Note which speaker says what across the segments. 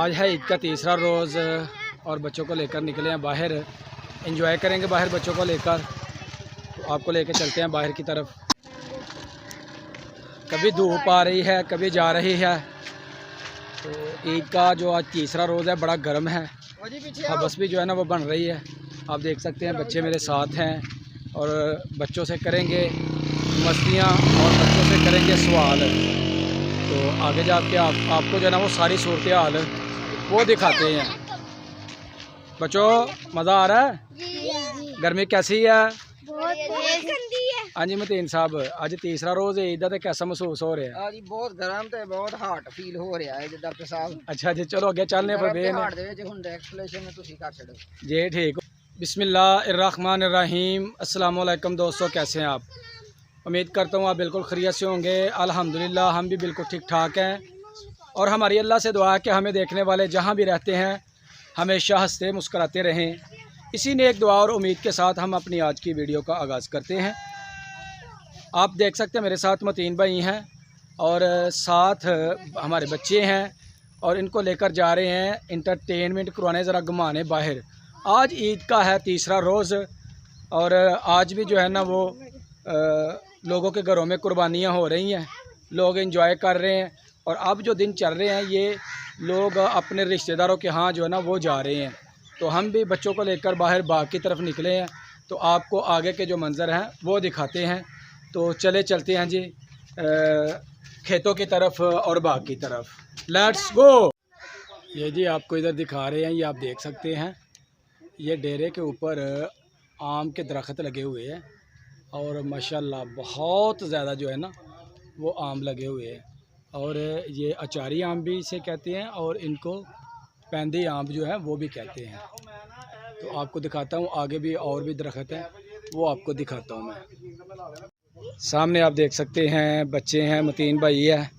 Speaker 1: आज है ईद का तीसरा रोज़ और बच्चों को लेकर निकले हैं बाहर। एंजॉय करेंगे बाहर बच्चों को लेकर, तो आपको लेकर चलते हैं बाहर की तरफ। कभी धूप आ रही है, कभी जा रही है। तो ईद का जो आज तीसरा रोज़ है बड़ा गर्म है। हवस भी जो है ना वो बन रही है। आप देख सकते हैं बच्चे मेरे साथ हैं और बच्चों से करेंगे मस्तियाँ और बच्चों से करेंगे सवाल। तो आगे जाके आपको जो है ना वो सारी सूरत हाल वो दिखाते हैं। बच्चों मज़ा आ रहा है? गर्मी कैसी है? हाँ जी मतीन साहब, आज तीसरा रोज़ ईद का, कैसा महसूस हो रहा है?
Speaker 2: आज बहुत गर्म तो बहुत हार्ट फील हो रहा है डॉक्टर साहब।
Speaker 1: अच्छा जी, चलो अगे चलने पर जी ठीक। बिस्मिल्लाहिर्रहमानिर्रहीम। अस्सलाम वालेकुम दोस्तों, कैसे हैं आप? उम्मीद करता हूँ आप बिल्कुल खैरियत से होंगे। अल्हम्दुलिल्लाह हम भी बिल्कुल ठीक ठाक हैं और हमारी अल्लाह से दुआ है कि हमें देखने वाले जहाँ भी रहते हैं हमेशा हंसते मुस्कराते रहें। इसी ने एक दुआ और उम्मीद के साथ हम अपनी आज की वीडियो का आगाज़ करते हैं। आप देख सकते हैं मेरे साथ मतीन भाई हैं और साथ हमारे बच्चे हैं और इनको लेकर जा रहे हैं इंटरटेनमेंट करवाने, ज़रा घुमाने बाहर। आज ईद का है तीसरा रोज़ और आज भी जो है ना वो लोगों के घरों में कुर्बानियाँ हो रही हैं, लोग एंजॉय कर रहे हैं। और अब जो दिन चल रहे हैं ये लोग अपने रिश्तेदारों के यहाँ जो है ना वो जा रहे हैं। तो हम भी बच्चों को लेकर बाहर बाग की तरफ निकले हैं, तो आपको आगे के जो मंज़र हैं वो दिखाते हैं। तो चलते हैं जी खेतों की तरफ और बाग की तरफ। Let's go. ये जी आपको इधर दिखा रहे हैं, ये आप देख सकते हैं। ये डेरे के ऊपर आम के दरख्त लगे हुए हैं और माशाल्लाह बहुत ज़्यादा जो है ना वो आम लगे हुए हैं। और ये अचारी आम भी इसे कहते हैं और इनको पैंदी आम जो है वो भी कहते हैं। तो आपको दिखाता हूँ, आगे भी और भी दरख्त हैं वो आपको दिखाता हूँ मैं। सामने आप देख सकते हैं बच्चे हैं, मतीन भाई है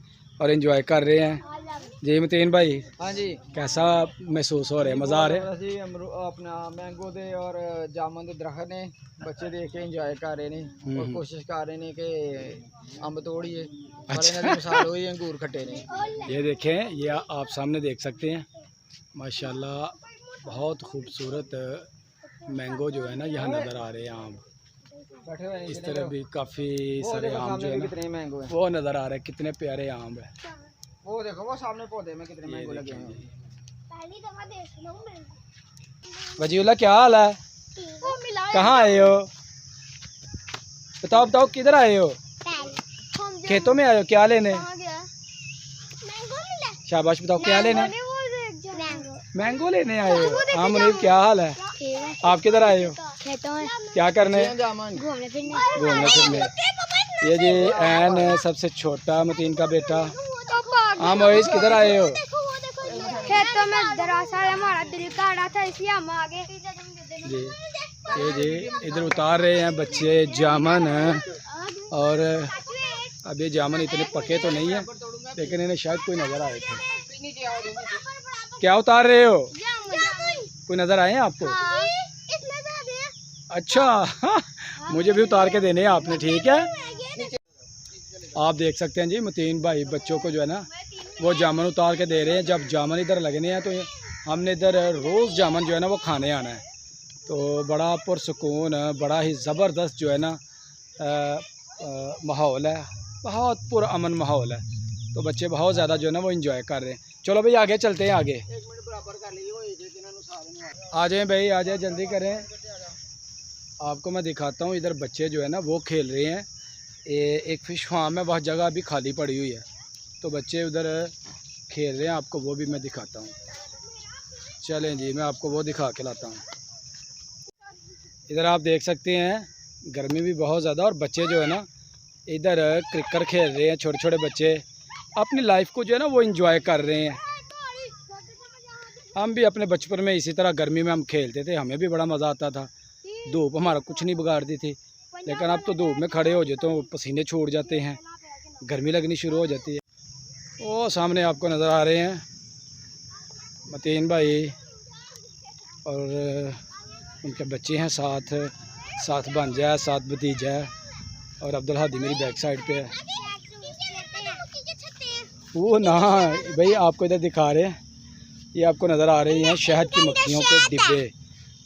Speaker 1: और एंजॉय कर रहे हैं। जी मतीन भाई,
Speaker 2: हाँ जी,
Speaker 1: कैसा महसूस हो रहा है? मज़ा आ रहा है
Speaker 2: जी? अपना मैंगो दे और जामुन के दरख्त ने बच्चे देख के एंजॉय कर रहे हैं और कोशिश कर रहे हैं कि अम्ब तोड़िए। अच्छा अंगूर खट्टे ने।
Speaker 1: ये देखें, ये आप सामने देख सकते हैं माशाल्लाह बहुत खूबसूरत मैंगो जो है ना यहाँ नज़र आ रहे हैं। आम इस तरह भी काफ़ी सारे आम जो है ना वो नज़र आ रहे हैं। कितने प्यारे आम है।
Speaker 2: वो देखो वो सामने पौधे में कितने मैंगो लगे हैं।
Speaker 1: वजीउल्लाह क्या हाल है? कहाँ आए हो? बताओ किधर आए हो? खेतों में आए हो? क्या लेने? शाबाश, बताओ क्या लेने? मैंगो लेने आए हो? हाँ मुनीब, क्या हाल है? आप किधर आए हो?
Speaker 3: खेतों में।
Speaker 1: क्या करने?
Speaker 3: घूमने फिरने।
Speaker 1: ये जी एन सबसे छोटा मतीन का बेटा। हाँ मोइस, किधर आए हो?
Speaker 3: खेतों में दरअसल हमारा दिल कर रहा था इसलिए हम आगे।
Speaker 1: जी ये जी इधर उतार रहे हैं बच्चे जामुन और अब ये जामुन इतने पके तो नहीं है लेकिन इन्हें शायद कोई नज़र आए थे। क्या उतार रहे हो? कोई नज़र आए हैं आपको? अच्छा मुझे भी उतार के देने हैं आपने, ठीक है। आप देख सकते हैं जी मतीन भाई बच्चों को जो है ना वो जामुन उतार के दे रहे हैं। जब जामुन इधर लगने हैं तो हमने इधर रोज़ जामुन जो है ना वो खाने आना है। तो बड़ा पुरसुकून, बड़ा ही ज़बरदस्त जो है ना माहौल है, बहुत पुरअमन माहौल है। तो बच्चे बहुत ज़्यादा जो है ना वो इंजॉय कर रहे हैं। चलो भाई आगे चलते हैं। आगे आ जाएँ भाई, आ जाए, जल्दी करें। आपको मैं दिखाता हूँ, इधर बच्चे जो है ना वो खेल रहे हैं। एक फ़िश फार्म है, वह जगह अभी खाली पड़ी हुई है तो बच्चे उधर खेल रहे हैं। आपको वो भी मैं दिखाता हूँ। चलें जी, मैं आपको वो दिखा के लाता हूँ। इधर आप देख सकते हैं गर्मी भी बहुत ज़्यादा और बच्चे जो है ना इधर क्रिकेट खेल रहे हैं। छोटे छोटे बच्चे अपनी लाइफ को जो है ना वो एंजॉय कर रहे हैं। हम भी अपने बचपन में इसी तरह गर्मी में हम खेलते थे, हमें भी बड़ा मज़ा आता था। धूप हमारा कुछ नहीं बिगाड़ती थी, लेकिन अब तो धूप में खड़े हो जाते तो पसीने छूट जाते हैं, गर्मी लगनी शुरू हो जाती है। वो सामने आपको नज़र आ रहे हैं मतीन भाई और उनके बच्चे हैं, साथ भांजा है, साथ भतीजा है और अब्दुल हादी मेरी बैक साइड पे है। वो ना भाई आपको इधर दिखा रहे हैं, ये आपको नज़र आ रही हैं शहद की मक्खियों के डिब्बे।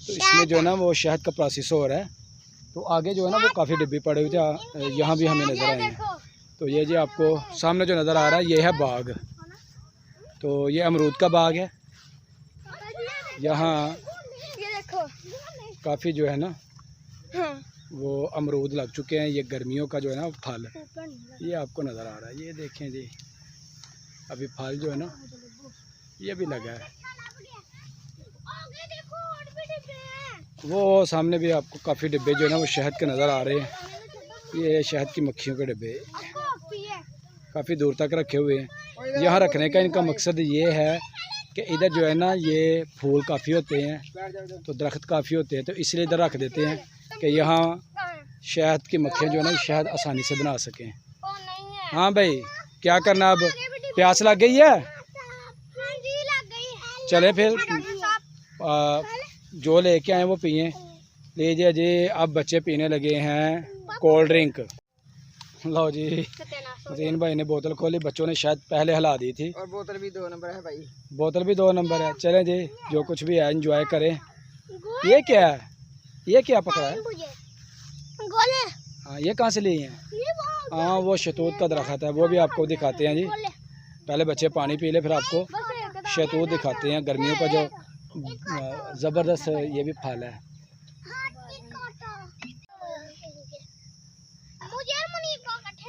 Speaker 1: तो इसमें जो है ना वो शहद का प्रोसेस हो रहा है। तो आगे जो है ना वो काफ़ी डिब्बे पड़े हुए थे, यहाँ भी हमें नज़र आए हैं। तो ये जी आपको सामने जो नज़र आ रहा है ये है बाग। तो ये अमरूद का बाग है। यहाँ काफ़ी जो है ना वो अमरूद लग चुके हैं। ये गर्मियों का जो है ना फल ये आपको नज़र आ रहा है। ये देखें जी अभी फल जो है ना ये भी लगा है। वो सामने भी आपको काफ़ी डिब्बे जो है ना वो शहद के नज़र आ रहे हैं। ये शहद की मक्खियों के डिब्बे काफ़ी दूर तक रखे हुए हैं। यहाँ रखने का इनका मकसद ये है कि इधर जो है ना ये फूल काफ़ी होते हैं, तो दरख्त काफ़ी होते हैं, तो इसलिए इधर रख देते हैं कि यहाँ शहद की मक्खियाँ जो है ना शहद आसानी से बना सकें। हाँ भाई क्या करना, अब प्यास लग गई है? चले फिर जो लेके आए वो पिए। लीजिए जी अब बच्चे पीने लगे हैं कोल्ड ड्रिंक। लो जी मतीन भाई ने बोतल खोली, बच्चों ने शायद पहले हिला दी थी।
Speaker 2: और बोतल भी 2 नंबर है भाई,
Speaker 1: बोतल भी 2 नंबर है। चलें जी जो कुछ भी है एंजॉय करें। ये क्या है, ये क्या पकड़ा है? हाँ ये कहाँ से लिए हैं? हाँ वो शहतूत का दरख्त है, वो भी आपको दिखाते हैं जी। पहले बच्चे पानी पी ले फिर आपको शहतूत दिखाते हैं। गर्मियों का जो ज़बरदस्त ये भी फल है।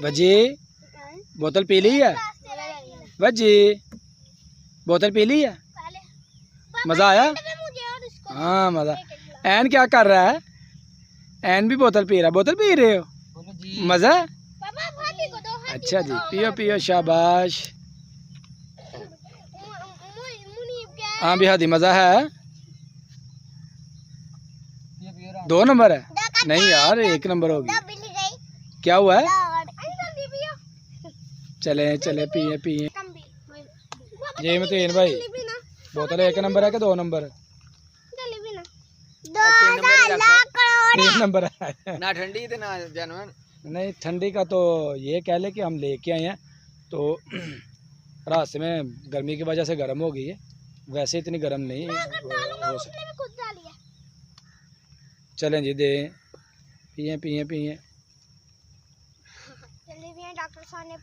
Speaker 1: वजी बोतल पी ली है? वजी बोतल पी ली है? मज़ा आया? हाँ मज़ा। एन क्या कर रहा है? एन भी बोतल पी रहा है। बोतल पी रहे हो? मज़ा? अच्छा जी पियो पियो शाबाश। हाँ भी हादी मज़ा है। 2 नंबर है? नहीं यार 1 नंबर होगी। क्या हुआ है? चले चले पिए पिए। ये मतीन भाई बोतल 1 नंबर है कि 2 नंबर? 3 नंबर है
Speaker 2: ना ठंडी थे ना जानवर।
Speaker 1: नहीं ठंडी का तो ये कह ले कि हम लेके आए हैं तो रास्ते में गर्मी की वजह से गर्म हो गई है, वैसे इतनी गर्म नहीं हो सकती। चलें जी दे पिए पिए पिए।
Speaker 3: डॉक्टर साहब ने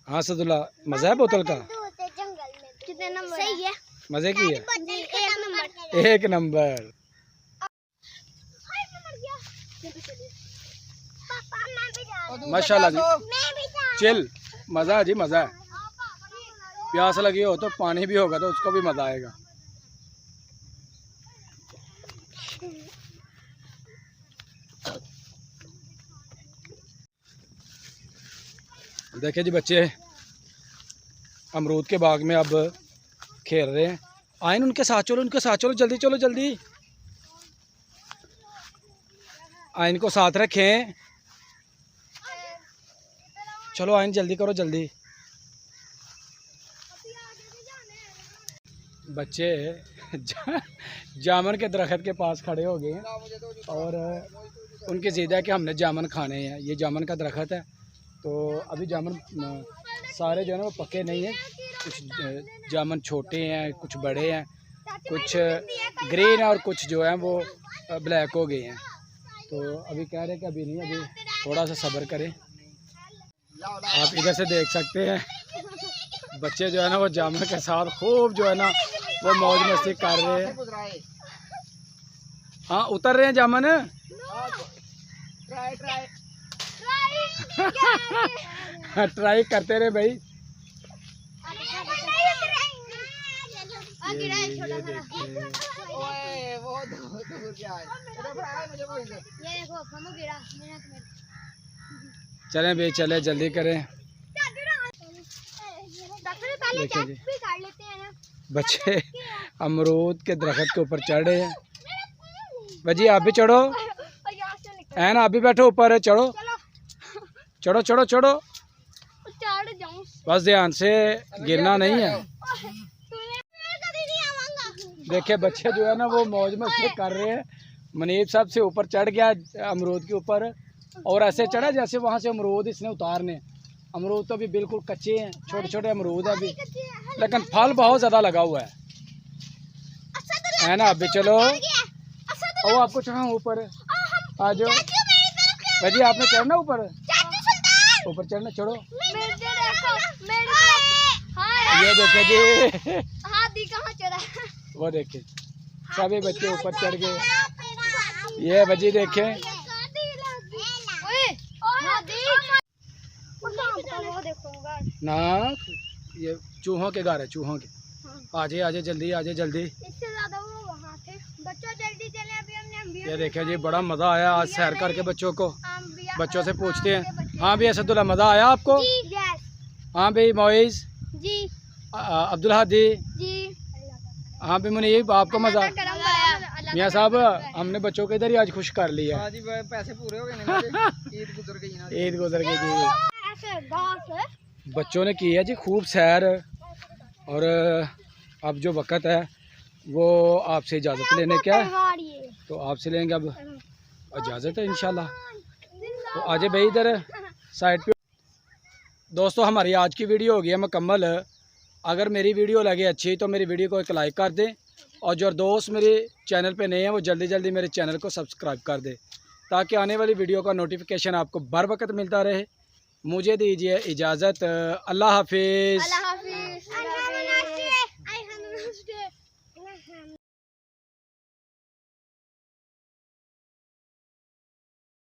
Speaker 1: हाँ सदुल्ला मज़ा है बोतल का?
Speaker 3: कितने नंबर? सही है,
Speaker 1: मज़े की है।
Speaker 3: 1 नंबर।
Speaker 1: 1 नंबर। माशाल्लाह जी चिल मज़ा है जी मज़ा है। प्यास लगी हो तो पानी भी होगा तो उसको भी मज़ा आएगा। देखिए जी बच्चे अमरूद के बाग में अब खेल रहे हैं। आइन उनके साथ चलो, उनके साथ चलो, जल्दी चलो जल्दी। आइन को साथ रखें। चलो आइन जल्दी करो जल्दी। बच्चे जामुन के दरख्त के पास खड़े हो गए हैं और उनकी ज़िद है कि हमने जामुन खाने हैं। ये जामुन का दरख्त है तो अभी जामुन सारे जो है ना वो पके नहीं हैं। कुछ जामुन छोटे हैं, कुछ बड़े हैं, कुछ ग्रीन है और कुछ जो है वो ब्लैक हो गए हैं। तो अभी कह रहे हैं कि अभी नहीं, अभी थोड़ा सा सब्र करें। आप इधर से देख सकते हैं बच्चे जो है ना वो जामुन के साथ खूब जो है ना वो मौज मस्ती कर रहे हैं। हाँ उतर रहे हैं जामुन। ट्राई करते रहे भाई। चलें भाई चले जल्दी करें। देखिए जी बच्चे अमरूद के दरख्त के ऊपर चढ़ रहे हैं। भाजी आप भी चढ़ो, है ना आप भी बैठो ऊपर, चढ़ो चढ़ो चढ़ो चढ़ो, बस ध्यान से गिरना नहीं है। देखिए बच्चे जो है ना वो मौज मस्ती कर रहे हैं। मुनीब साहब से ऊपर चढ़ गया अमरूद के ऊपर और ऐसे चढ़ा जैसे वहाँ से अमरूद इसने उतारने। अमरूद तो अभी बिल्कुल कच्चे हैं, छोटे छोटे अमरूद है अभी, लेकिन फल बहुत ज़्यादा लगा हुआ है ना। अभी चलो ओ आपको चढ़ाऊँ ऊपर, आ जाओ भाजी, आपने चढ़ना ऊपर, ऊपर चढ़ना, चढ़ो। ये देखे जी वो देखे सभी बच्चे ऊपर चढ़ गए। ये बजी देखे ना, ये चूहों के घर है, चूहों के। आजे आजे जल्दी, आजे जल्दी।
Speaker 3: इससे ज्यादा वो वहाँ थे। बच्चों जल्दी चले, अभी हमने
Speaker 1: ये देखे जी बड़ा मज़ा आया आज सैर करके बच्चों को। बच्चों से पूछते हैं। हाँ भी असदुल्ला, मज़ा आया आपको? हाँ भाई मोइज़
Speaker 3: जी,
Speaker 1: अब्दुल हादी
Speaker 3: जी,
Speaker 1: हाँ भी मुनीब, आपको मज़ा? मियाँ साहब हमने बच्चों को इधर ही आज खुश कर लिया।
Speaker 2: हाँ जी, पैसे पूरे हो गए ना, ईद गुजर गई ना।
Speaker 1: ईद गुजर गई जी।
Speaker 3: ऐसे घास है।
Speaker 1: बच्चों ने की है जी खूब सैर, और अब जो वक़्त है वो आपसे इजाज़त लेने क्या है, तो आपसे लेंगे अब इजाज़त है इंशाल्लाह। तो आजे भाई इधर साइड पे। दोस्तों हमारी आज की वीडियो हो गई है मुकम्मल। अगर मेरी वीडियो लगे अच्छी तो मेरी वीडियो को एक लाइक कर दें, और जो दोस्त मेरे चैनल पे नए हैं वो जल्दी जल्दी मेरे चैनल को सब्सक्राइब कर दें, ताकि आने वाली वीडियो का नोटिफिकेशन आपको बर वक्त मिलता रहे। मुझे दीजिए इजाज़त, अल्लाह हाफिज़।